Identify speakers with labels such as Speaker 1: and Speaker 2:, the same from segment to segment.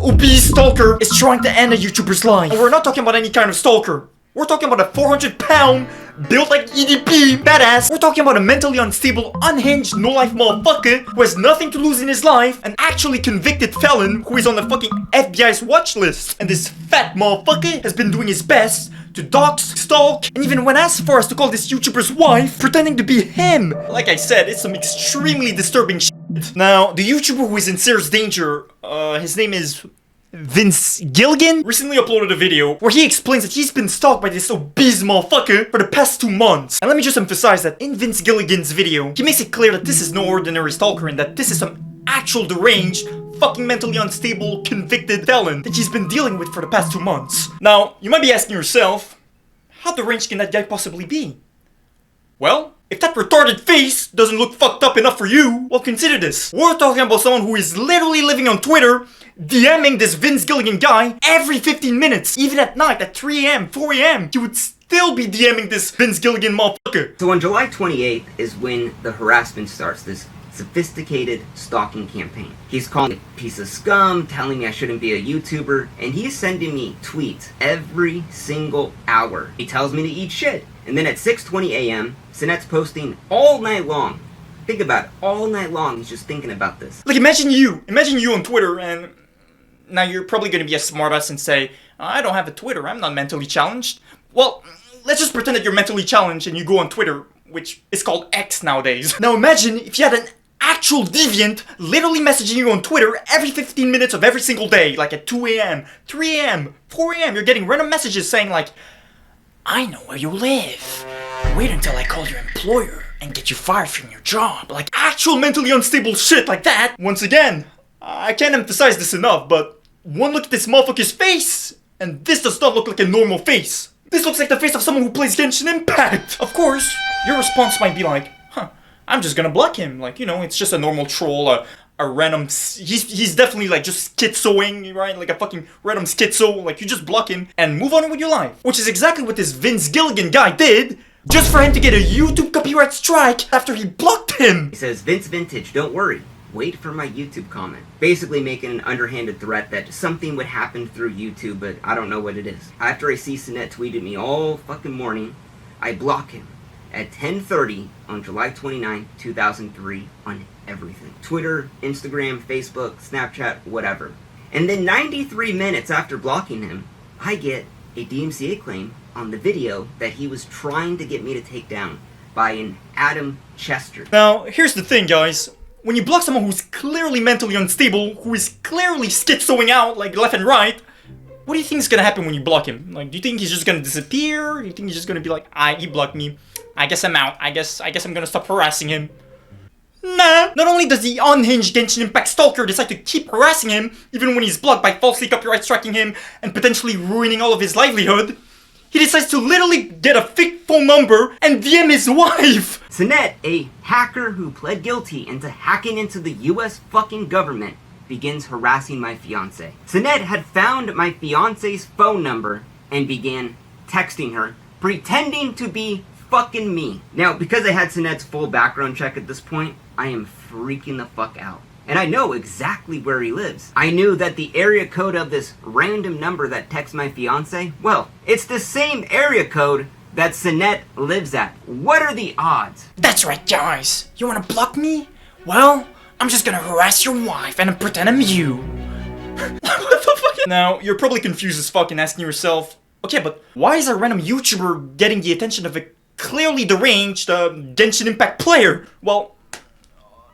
Speaker 1: obese stalker is trying to end a YouTuber's life. And we're not talking about any kind of stalker. We're talking about a 400-pound, built like EDP, badass. We're talking about a mentally unstable, unhinged, no-life motherfucker who has nothing to lose in his life, an actually convicted felon who is on the fucking FBI's watch list. And this fat motherfucker has been doing his best to dox, stalk, and even went as far as to call this YouTuber's wife, pretending to be him. Like I said, it's some extremely disturbing shit. Now, the YouTuber who is in serious danger, his name is Vince Gilligan, recently uploaded a video where he explains that he's been stalked by this obese motherfucker for the past 2 months. And let me just emphasize that in Vince Gilligan's video, he makes it clear that this is no ordinary stalker and that this is some actual deranged, fucking mentally unstable, convicted felon that he's been dealing with for the past 2 months. Now, you might be asking yourself, how deranged can that guy possibly be? Well, if that retarded face doesn't look fucked up enough for you, well, consider this. We're talking about someone who is literally living on Twitter, DMing this Vince Gilligan guy every 15 minutes. Even at night, at 3 AM, 4 AM, he would still be DMing this Vince Gilligan motherfucker.
Speaker 2: So on July 28th is when the harassment starts, this sophisticated stalking campaign. He's calling me a piece of scum, telling me I shouldn't be a YouTuber, and he's sending me tweets every single hour. He tells me to eat shit. And then at 6:20 AM, Sinette's posting all night long. Think about it, all night long he's just thinking about this.
Speaker 1: Like imagine you on Twitter, and now you're probably gonna be a smartass and say, I don't have a Twitter, I'm not mentally challenged. Well, let's just pretend that you're mentally challenged and you go on Twitter, which is called X nowadays. Now imagine if you had an actual deviant literally messaging you on Twitter every 15 minutes of every single day, like at 2 AM, 3 AM, 4 AM, you're getting random messages saying like, I know where you live. Wait until I call your employer and get you fired from your job. Like actual mentally unstable shit like that. Once again, I can't emphasize this enough, but one look at this motherfucker's face, and this does not look like a normal face. This looks like the face of someone who plays Genshin Impact. Of course, your response might be like, I'm just gonna block him. Like, you know, it's just a normal troll, a random, he's definitely like just schizoing, right? Like a fucking random schizo, like you just block him and move on with your life. Which is exactly what this Vince Gilligan guy did, just for him to get a YouTube copyright strike after he blocked him.
Speaker 2: He says, Vince Vintage, don't worry, wait for my YouTube comment. Basically making an underhanded threat that something would happen through YouTube, but I don't know what it is. After I see Sinette tweeted me all fucking morning, I block him at 10:30 on July 29, 2003 on everything. Twitter, Instagram, Facebook, Snapchat, whatever. And then 93 minutes after blocking him, I get a DMCA claim on the video that he was trying to get me to take down by an Adam Chester.
Speaker 1: Now, here's the thing, guys. When you block someone who's clearly mentally unstable, who is clearly schizoing out like left and right, what do you think is gonna happen when you block him? Like, do you think he's just gonna disappear? Do you think he's just gonna be like, he blocked me. I guess I'm out. I guess I'm gonna stop harassing him. Nah. Not only does the unhinged Genshin Impact stalker decide to keep harassing him, even when he's blocked by falsely copyright striking him and potentially ruining all of his livelihood, he decides to literally get a fake phone number and DM his wife!
Speaker 2: Sinette, a hacker who pled guilty into hacking into the US fucking government, begins harassing my fiance. Sinette had found my fiance's phone number and began texting her, pretending to be fucking me. Now, because I had Sinette's full background check at this point, I am freaking the fuck out. And I know exactly where he lives. I knew that the area code of this random number that texts my fiance, well, it's the same area code that Sinette lives at. What are the odds?
Speaker 1: That's right, guys. You wanna block me? Well, I'm just gonna harass your wife and pretend I'm you. What the fuck? Now, you're probably confused as fuck and asking yourself, okay, but why is a random YouTuber getting the attention of a clearly deranged Genshin Impact player? Well,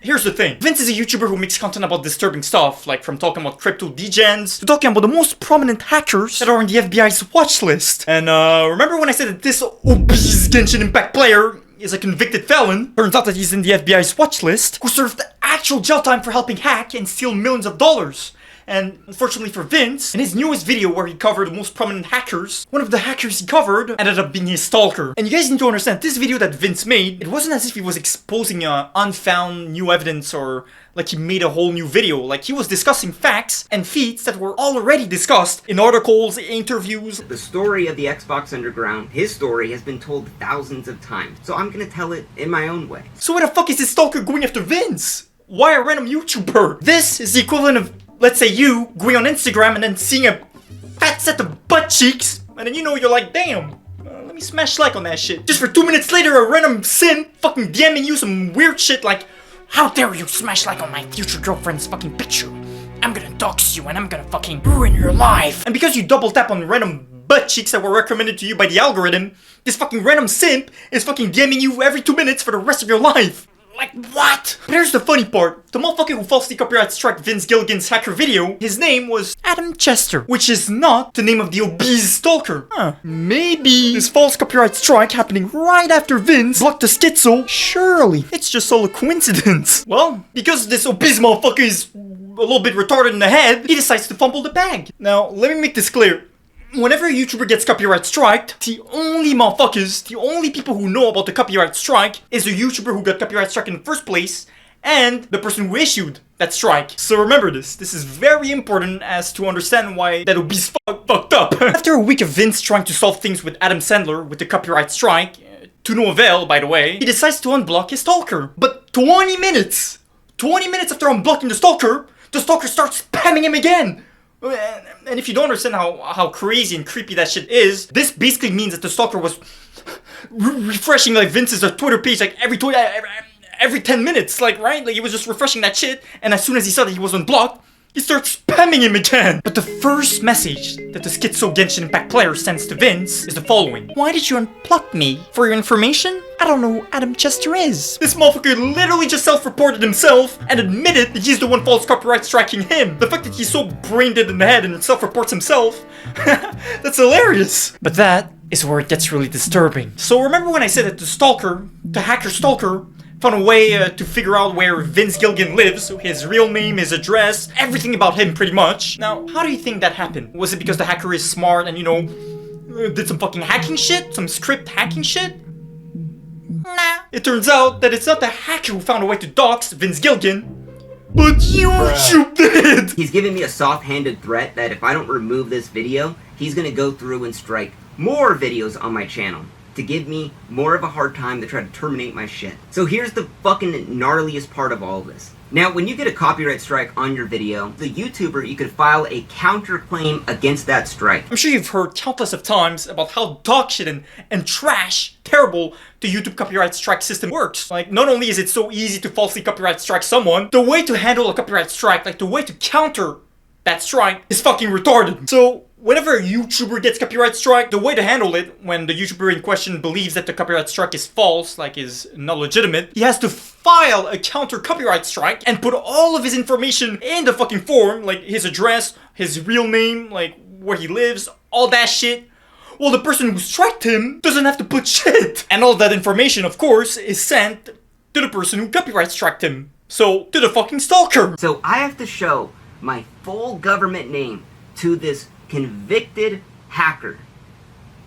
Speaker 1: here's the thing. Vince is a YouTuber who makes content about disturbing stuff, like from talking about crypto degens to talking about the most prominent hackers that are on the FBI's watch list. And remember when I said that this obese Genshin Impact player is a convicted felon? Turns out that he's in the FBI's watch list, who served actual jail time for helping hack and steal millions of dollars. And unfortunately for Vince, in his newest video where he covered the most prominent hackers, one of the hackers he covered ended up being his stalker. And you guys need to understand, this video that Vince made, it wasn't as if he was exposing unfound new evidence or like he made a whole new video. Like he was discussing facts and feats that were already discussed in articles, interviews.
Speaker 2: The story of the Xbox Underground, his story has been told thousands of times. So I'm gonna tell it in my own way.
Speaker 1: So where the fuck is this stalker going after Vince? Why a random YouTuber? This is the equivalent of let's say you going on Instagram and then seeing a fat set of butt cheeks, and then you're like, damn, let me smash like on that shit. Just for 2 minutes later, a random simp fucking DMing you some weird shit like, how dare you smash like on my future girlfriend's fucking picture? I'm gonna dox you and I'm gonna fucking ruin your life. And because you double tap on random butt cheeks that were recommended to you by the algorithm, this fucking random simp is fucking DMing you every 2 minutes for the rest of your life. Like, what? But here's the funny part. The motherfucker who falsely copyright struck Vince Gilligan's hacker video, his name was Adam Chester, which is not the name of the obese stalker. Maybe this false copyright strike happening right after Vince blocked the schizo. Surely, it's just all a coincidence. Well, because this obese motherfucker is a little bit retarded in the head, he decides to fumble the bag. Now, let me make this clear. Whenever a YouTuber gets copyright striked, the only motherfuckers, the only people who know about the copyright strike is the YouTuber who got copyright struck in the first place and the person who issued that strike. So remember this. This is very important as to understand why that obese fucked up. After a week of Vince trying to solve things with Adam Sandler with the copyright strike, to no avail by the way, he decides to unblock his stalker. But 20 minutes after unblocking the stalker starts spamming him again. And if you don't understand how crazy and creepy that shit is, this basically means that the stalker was refreshing like Vince's Twitter page like every 10 minutes, like, right? Like, he was just refreshing that shit, and as soon as he saw that he was unblocked, he starts spamming him again. But the first message that the Schizo Genshin Impact player sends to Vince is the following. Why did you unblock me? For your information, I don't know who Adam Chester is. This motherfucker literally just self-reported himself and admitted that he's the one false copyright striking him. The fact that he's so brain dead in the head and self-reports himself, that's hilarious. But that is where it gets really disturbing. So remember when I said that the hacker Stalker, found a way to figure out where Vince Gilligan lives, so his real name, his address, everything about him pretty much. Now, how do you think that happened? Was it because the hacker is smart and, did some fucking hacking shit? Some script hacking shit? Nah. It turns out that it's not the hacker who found a way to dox Vince Gilligan, but YouTube did!
Speaker 2: He's giving me a soft-handed threat that if I don't remove this video, he's gonna go through and strike more videos on my channel to give me more of a hard time to try to terminate my shit. So here's the fucking gnarliest part of all of this. Now, when you get a copyright strike on your video, the YouTuber, you could file a counterclaim against that strike.
Speaker 1: I'm sure you've heard countless of times about how dog shit and trash, terrible, the YouTube copyright strike system works. Like, not only is it so easy to falsely copyright strike someone, the way to handle a copyright strike, like the way to counter that strike, is fucking retarded. So, whenever a YouTuber gets copyright strike, the way to handle it, when the YouTuber in question believes that the copyright strike is false, like is not legitimate, he has to file a counter copyright strike and put all of his information in the fucking form, like his address, his real name, like where he lives, all that shit. Well, the person who striked him doesn't have to put shit. And all that information, of course, is sent to the person who copyright struck him. So, to the fucking stalker.
Speaker 2: So I have to show my full government name to this convicted hacker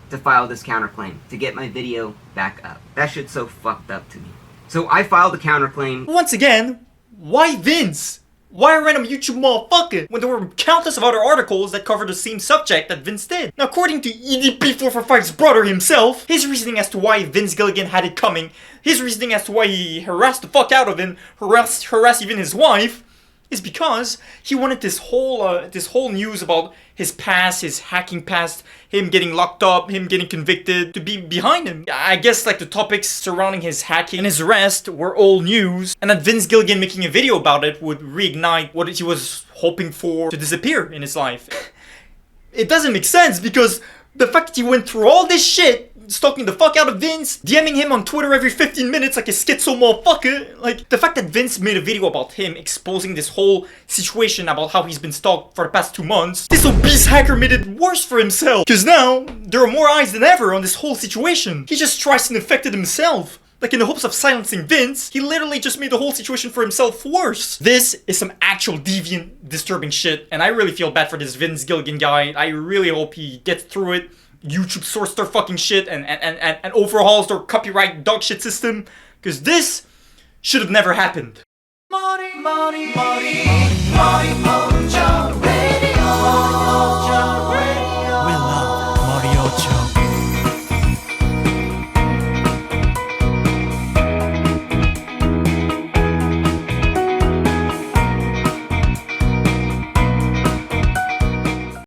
Speaker 2: to file this counterclaim to get my video back up. That shit's so fucked up to me. So I filed a counterclaim.
Speaker 1: Once again, why Vince? Why a random YouTube motherfucker when there were countless of other articles that covered the same subject that Vince did? Now, according to EDP445's brother himself, his reasoning as to why Vince Gilligan had it coming, his reasoning as to why he harassed the fuck out of him, harassed even his wife, is because he wanted this whole news about his past, his hacking past, him getting locked up, him getting convicted, to be behind him. I guess like the topics surrounding his hacking and his arrest were old news, and that Vince Gilligan making a video about it would reignite what he was hoping for to disappear in his life. It doesn't make sense because the fact that he went through all this shit, stalking the fuck out of Vince, DMing him on Twitter every 15 minutes like a schizo motherfucker. Like, the fact that Vince made a video about him exposing this whole situation about how he's been stalked for the past 2 months, this obese hacker made it worse for himself. Cause now, there are more eyes than ever on this whole situation. He just tries and infected himself. Like, in the hopes of silencing Vince, he literally just made the whole situation for himself worse. This is some actual deviant, disturbing shit, and I really feel bad for this Vince Gilligan guy. I really hope he gets through it. YouTube sorts their fucking shit and overhauls their copyright dog shit system, because this should have never happened. Money, money, money, money.